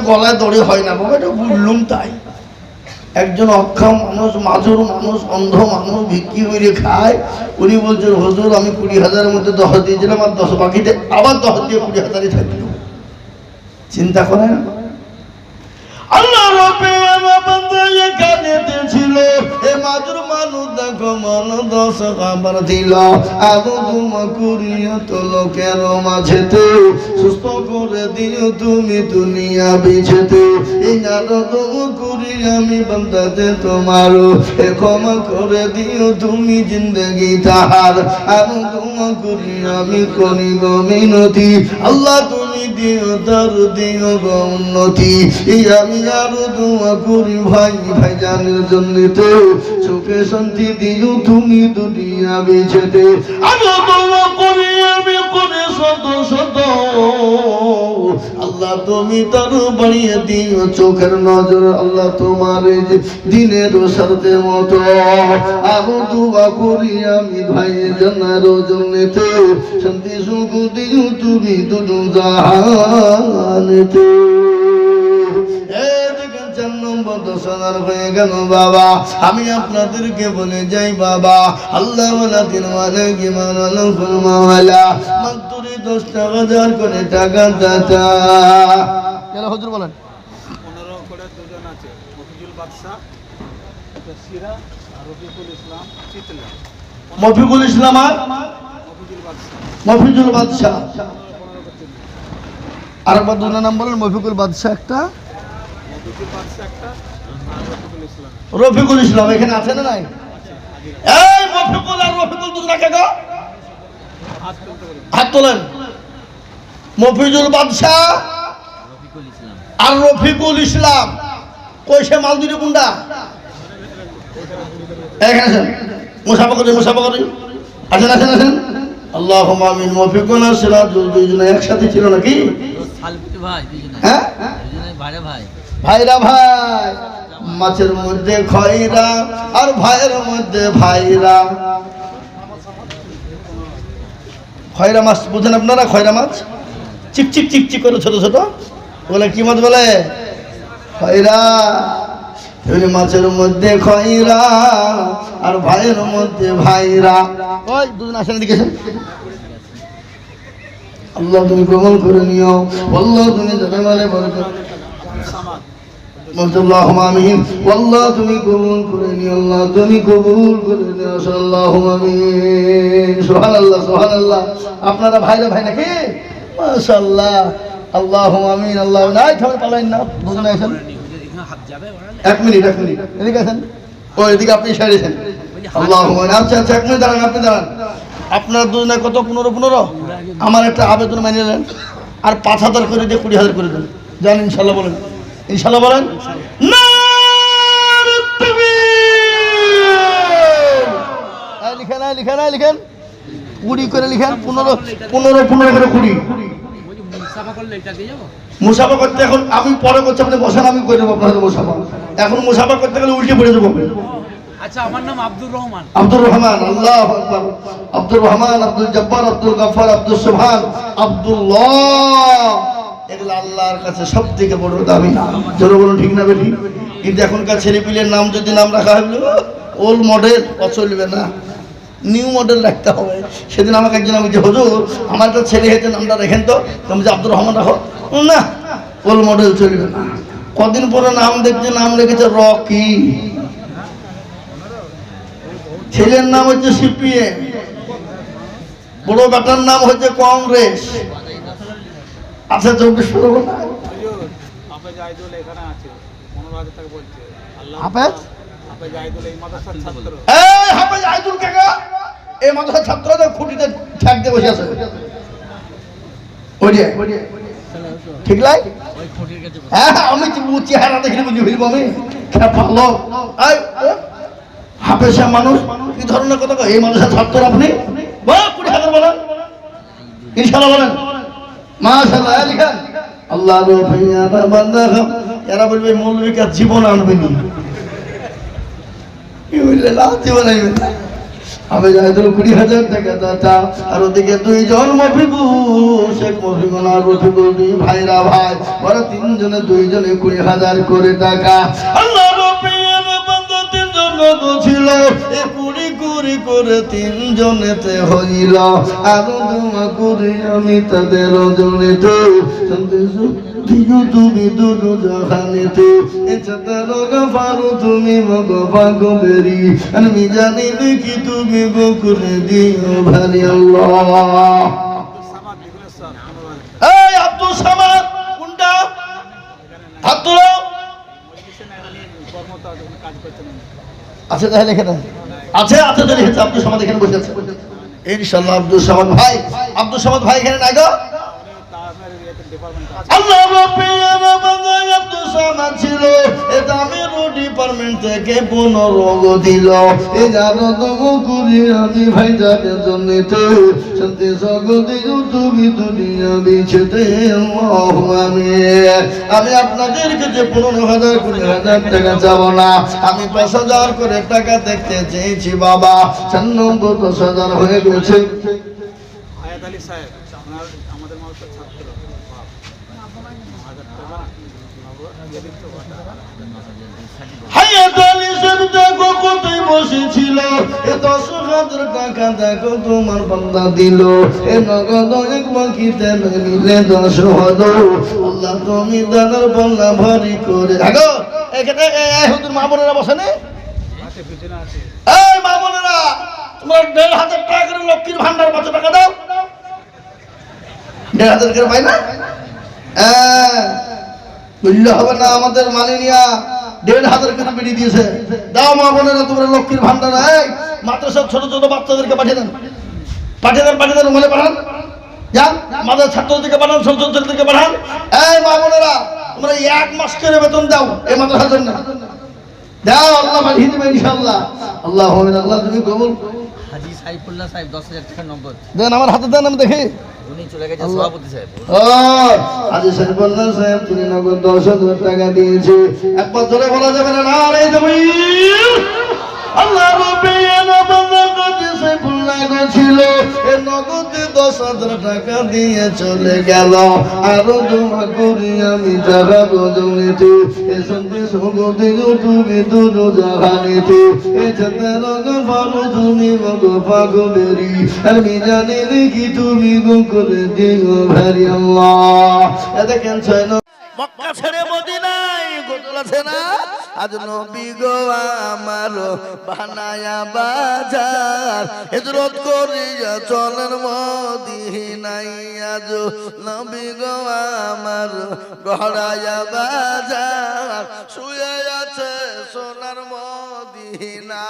গলায় দড়ি হয় না বাবা, এটা বুঝলুম। তাই একজন অক্ষম মানুষ, মাজুর মানুষ, অন্ধ মানুষ ভিক্ষি করে খায়। উনি বলছেন হুজুর আমি 20,000-এর মধ্যে 10 দিয়েছিলাম, আর 10 বাকিতে আবার 10 দিয়ে 20,000-ই থাকল। চিন্তা করেন আল্লাহ ছিল এ মাজুর মানুষ দেখো মন 10 খাবার দিল, আরো তোমা করিয়া তো লোকের মাঝেতে সুস্থ করে দিও তুমি দুনিয়া বিছেতে। এই আরো তোমা করি আমি বান্দাতে তোমার, এ ক্ষমা করে দিও তুমি জিন্দগি তাহার। আরো তোমা করি আমি করি গো মিনতি, আল্লাহ তুমি দিও তার দিও গো উন্নতি। এই আমি আরো তোমা করি ভাই ভাই জানের জন্যতে সুখে শান্তি দিও তুমি দুনিয়া বেছেতে। আরো তোমা করি আমি করে শত শত, আল্লাহ তুমি তার বাড়িয়ে দিও চোখের নজর। আল্লাহ তোমার দিনের সাথে মতো আরো দোয়া করি আমি ভাই জানার জন্যতে শান্তি সুখ দিও তুমি দুটো জাহানেতে। হয়ে গেল বাবা, আমি আপনাদেরকে বলে যাই বাবা, আল্লাহ মাত্র 10 টাকা দেওয়ার করে টাকা দাতা হুজুর বলেন 15 করে দুজন আছে, মফিজুল বাদশাহ সিরা আর রফিকুল ইসলাম চিতলা। মফিকুল ইসলাম আর মফিজুল বাদশাহ। আর একবার দুটো নাম বলেন। মফিকুল বাদশাহ একটা, রফিকুল ইসলাম এখানে আছে না নাই? এই মফিকুল আর রফিকুল দুটো রাখে গো, হাত তোলেন। মফিজুল বাদশাহ আর রফিকুল ইসলাম কইছে মাল দুটো কোনটা? এখানে আছেন, মুসাফা করি আছেন আছেন আছেন। আল্লাহুম্মা আমিন। মফিকুল আর সিরাজ দুইজন একসাথে ছিল নাকি? হ্যাঁ ভাইরা ভাই, মাছের মধ্যে খয়রা আর ভাইয়ের মধ্যে ভাইরা। খয়রা মাছ বুঝেন আপনারা? খয়রা মাছ চিকচিক চিকচিক করে ছোট ছোট, বলে কি মাছ বলে? খয়রা। মাছের মধ্যে খয়রা আর ভাইয়ের মধ্যে ভাইরা। ওই দুজন আসেন দিকে। আল্লাহ তুমি কবুল করে নিও, আল্লাহ তুমি জানালে বরকত। আল্লাহুম্মা আমিন। আল্লাহ তুমি কবুল করে নিও, আল্লাহ তুমি কবুল করে নিও। আল্লাহুম্মা আমিন। সুবহানাল্লাহ সুবহানাল্লাহ। আপনারা ভাইরা ভাই নাকি? মাশাআল্লাহ। আল্লাহুম্মা আমিন। আল্লাহ নাই থামে পালাইন না, বুঝুন আছেন। এক মিনিট এদিকে আছেন, ও এদিকে আপনি সাইডেছেন। আল্লাহুম্মা আচ্ছা আচ্ছা 1 মিনিট দাঁড়ান, আপনি দাঁড়ান। আপনার দুজনে কত? 15 আমার একটা আবেদন মেনে নেন, আর 5,000 করে দিয়ে 20,000 করে দেন। জান ইনশাআল্লাহ বলেন, ইনশাআল্লাহ বলেন। লিখেন 20 করে লিখেন, 15 করে 20। মুসাফা করতে এখন আমি পরে করছি, আপনি বসান, আমি করে দেবো আপনাদের মুসাফা। এখন মুসাফা করতে গেলে উল্টে পড়ে যাবো। আচ্ছা আমার নাম আব্দুর রহমান। আল্লাহু আকবার। আব্দুর রহমান, আব্দুল জব্বার, আব্দুল গফফার, আব্দুল সুবহান, আব্দুল্লাহ, এগুলো আল্লাহর কাছে সবথেকে বড় দামি নাম। জোরে বলুন ঠিক না বেঠিক? কিন্তু এখনকার ছেলেপিলের নাম যদি নাম রাখা হলো ওল্ড মডেল, চলবে না, নিউ মডেল রাখতে হবে। সেদিন আমাকে একজন আমি যে হুজুর আমার একটা ছেলে হয়েছে, নামটা রেখেন তো। তুমি যে আব্দুর রহমান রাখো না, ওল্ড মডেল চলবে না। কদিন পরে নাম দেখছে, নাম রেখেছে রকি। ছেলের নাম হচ্ছে সিপিএম, বড় বেটার নাম হচ্ছে কংগ্রেস। আচ্ছা 24 না হাফেজ আইদুল এখানে আছে, 15,000 টাকা বলছে। হাফেজ আইদুল এই মাদ্রাসার ছাত্র। এই হাফেজ আইদুল কাকা এই মাদ্রাসার ছাত্রদের খুঁটিতে ঠ্যাক দিয়ে বসে আছে। ঠিক লাই? হ্যাঁ আমি চেহারা দেখে বুঝি ফেলবো আমি ভালো। হাফেজ মানুষ কি ধরনের কথা? এই মাদ্রাসার ছাত্র আপনি 20,000 বলেন, ইনশাআল্লাহ বলেন। মাশাআল্লাহ লিখেন। আল্লাহ বান্দা এরা বলবে মৌলভীকে জীবন আনবেনি, জীবন আনবে না। আমি জাহিদুল 20,000 টাকা দাতা, আর ওদিকে দুইজন মফিকুল, শেখ মফিকুল আর রফিকুল, দুই ভাইরা ভাই, ওরা তিনজনে দুইজনে 20,000 করে টাকা। আল্লাহ রব্বির বান্দা তিনজন নগদ ছিল, এ কুড়ি কুড়ি করে তিনজনেতে হইল, আর দোয়া করি আমি তাদের জনেতে তুমি দুটো জাহানেতে এছাড়া গফারু তুমি মগফাগো বেরি, আমি জানি কি তুমি গো করে দিও ভারি আল্লাহ। সামাদ দিগুলো স্যার এই আব্দুল সামাদ কোনটা? হাত তোলো। মজলিসে না এখানে কর্মতা যখন কাজ করতেন আছে তাহলে এখানে আছে, আছে তো লিখেছে আব্দুল সামাদ এখানে বসে আছে ইনশাআল্লাহ। আব্দুল সামাদ ভাই, আব্দুল সামাদ ভাই এখানে নাই গো। তার ডিপার্টমেন্ট আছে। আল্লাহ রব্বির বান্দা আব্দুল সামাদ ছিল, এটা আমি ডিপার্টমেন্ট থেকে 15 দিল, এই জানো তো করি আমি ভাই যাদের জন্যতে শান্তি জগতে তুমি দুনিয়া বিছেতে আল্লাহু আমিন। আমি আপনাদের কাছে 15,000 20,000 টাকা যাব না, আমি 10,000 করে টাকা দেখতে চেয়েছি বাবা, 10,000 হয়ে গেছে। হায়াত আলী সাহেব ওনার আমাদের মাদ্রাসার ছাত্র। 1000 টাকা দিয়ে দিতে হায়াত আলী সাহেব দেখো কোথায় বসেছিল, এ 10,000 টাকা দেখো তোমার বান্দা দিল, এ নগদ এক বাকিতে নিলে 10,000। আল্লাহ তুমি দানার বল্লা ভারী করে আগো এখানে এই হুজুর মা বোনেরা বসেন, আছে পিছনে আছে। এই মা বোনেরা তোমার 1,500 টাকা করে লক্ষ্মীর ভান্ডার কত টাকা দাও? 1,500 করে পাই না? বললে হবে না, আমাদের মালিনিয়া 1,500 করে বেরিয়ে দিয়েছে। দাও মা বোনেরা তোমরা লক্ষ্মীর ভান্ডার, এই মাদ্রাসার ছোট ছোট বাচ্চাদেরকে পাঠিয়ে দেন, পাঠিয়ে দেন, পাঠিয়ে দেন, ওখানে পাঠান, যান মাদ্রাসার ছাত্রদেরকে পাঠান, ছোট ছোটদেরকে পাঠান। এই মা বোনেরা তোমরা 1 মাস করে বেতন দাও এই মাদ্রাসার জন্য, দাও, আল্লাহ পাঠিয়ে দেবে ইনশাআল্লাহ। আল্লাহ আল্লাহ তুমি কবুল হাজী সাইফুল্লাহ সাহেব 10,000 টাকা নগদ দেন, আমার হাতে দেন, আমি দেখি। উনি চলে গেছে সভাপতি সাহেব। ও আজি সাইফুল্লাহ সাহেব তিনি নগদ 10,000 টাকা দিয়েছে। একবার ধরে বলা যাবে না নারে তাকবীর। আল্লাহ রব্বির বান্দা আজি সাইফুল্লাহ ছিল, এ নগদে 10,000 টাকা দিয়ে চলে গেল, আর দোয়া করি আমি যারা গজনেতে এ সন্দেশ সগতে তুমি দুটো জাহানেতে এ ছাতার গফারু তুমি মগফাগো বেরি, আমি জানি কি তুমি গো করে দিও ভারি আল্লাহ। এ দেখেন 6 মক্কা ছেড়ে মদিনায় গোসল আছে না, আজ নবী গো আমার বানায়া বাজার, হিজরত করিয়া চলেন মদিনায়, আজ নবী গো আমার গড়ায়া বাজার, শুয়ে আছে সোনার মদিনা।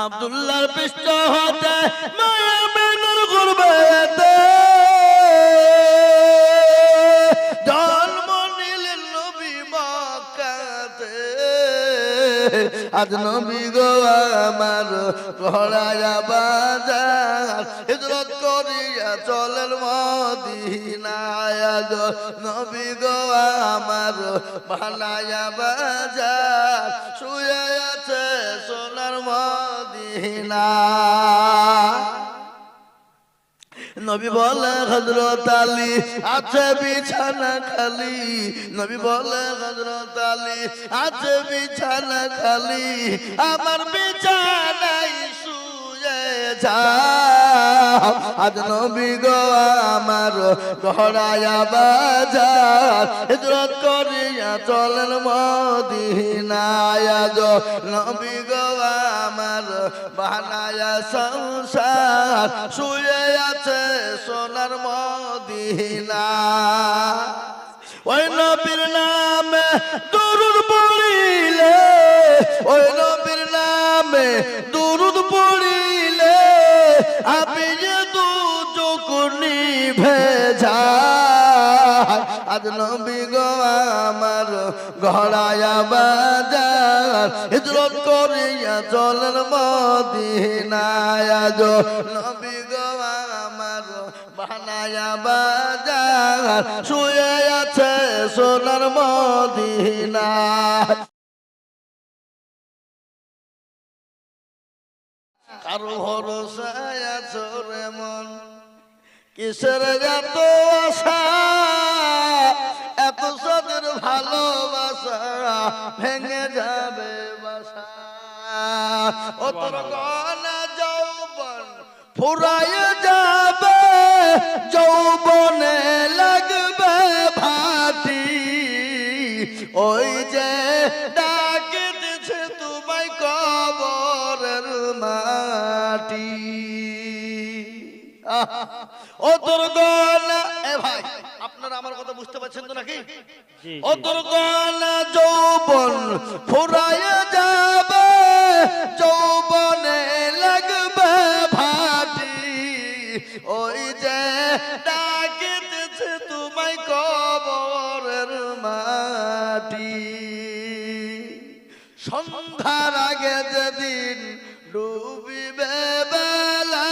আব্দুল্লাহর পৃষ্ঠ হতে মায়া বেনুর গুরবেতে জন্ম নিলেন নবী মক্কাতে, আজ নবী গো আমার গড়ায়া বাজার, হিজরত করিয়া চলেন মদিনায়, আজ নবী গো আমার বানায়া বাজার, শুয়ে আছে সোনার মদিনা। নবী বলে হযরত আলী আছে বিছানা খালি, নবী বলে হযরত আলী আছে বিছানা খালি, আমার বিছানায় শুয়ে যাও, আজ নবী গো আমার গড়ায়া বাজার, হিজরত করিয়া চলেন মদিনায়, আজ নবী গো আমার বানায়া সংসার, শুয়ে আছে সোনার মদিনা। ওই নবীর নামে দুরূদ পড়িলে, ওই নবীর নামে দুরূদ পড়িলে, আপনি যে দু চোখ নিভে যায়, আজ নবী গো আমার গড়ায়া বাজার, হিজরত করিয়া চলেন মদিনায়, আজ নবী গো আমার বানায়া বাজার, শুয়ে আছে সোনার মদিনা। কার ভরসায় আছো রে মন কিসের এত আশা এত সদের ভালোবাসা ভেঙে যাবে বাসা ও তোর গলা যৌবন ফুরায় যাবে যৌবনে লাগবে ভাটি ওই যে ডাকে দিছে তোমায় কবরের মাটি ও তোর গলা এ ভাই আপনারা আমার কথা বুঝতে পারছেন তো নাকি ও তোর গলা যৌবন ফুরায় যাবে যৌবনে লাগবে ভাটি ওই যে ডাকে দিছে তোমায় কবরের মাটি সন্ধ্যার আগে যেদিন ডুবিবে বেলা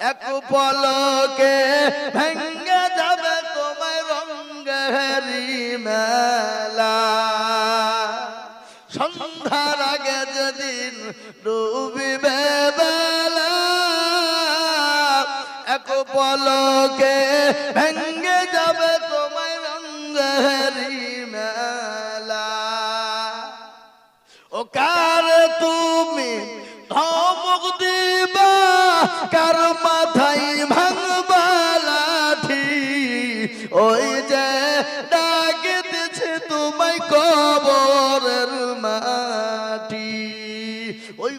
এক পলকে ভেঙ্গে যাবে তোমায় রঙ্গেরি মেলা সন্ধ্যার আগে যেদিন ডুবিবে বেলা এক পলকে ভেঙ্গে যাবে তোমায় রঙ্গেরি মেলা ও কার তুমি ধমক দিবা কার মাথায় ভাঙবা লাঠি ওই যে ডাকে দিছে তোমায় কবরের মাটি ওই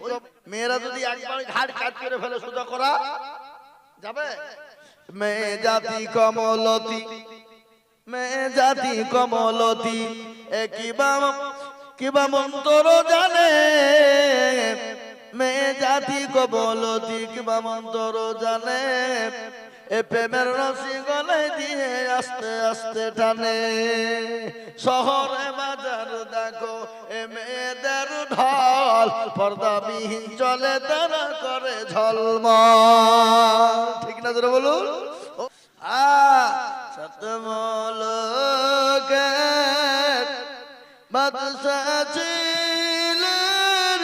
মেয়েরা যদি একবার ঘাট কাট করে ফেলে সোজা করা যাবে মেয়ে জাতি কমলতি মেয়ে জাতি কমলতি কিবা মন্তর জানে মেয়ে জাতি কমলতি কিবা মন্তর জানে এ প্রেমের রসি গলে দিয়ে আস্তে আস্তে টানে শহরে বাজার দেখো এ মেয়েদের ঢল পর্দাবিহীন চলে তারা করে ঝলমল ঠিক না জোরে বলুন সতমলকে বাদশা ছিলেন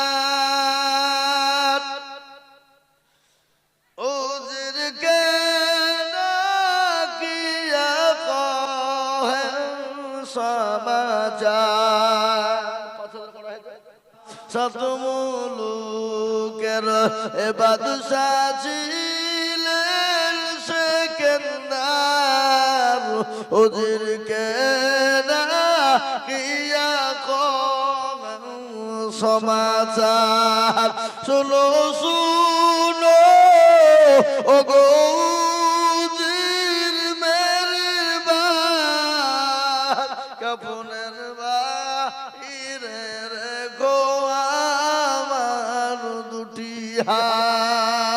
সেকেন্দার উজিরকে নাকিয়া কহেন সমাচার সতমলকের এ বাদশা ছিলেন সেকেন্দার ওদেরকে কিয়া কহেন সমাচার শুনো শুনো ও গো উজির মেরবার কাপনের বাইরে রে গো আমার দুটি হাত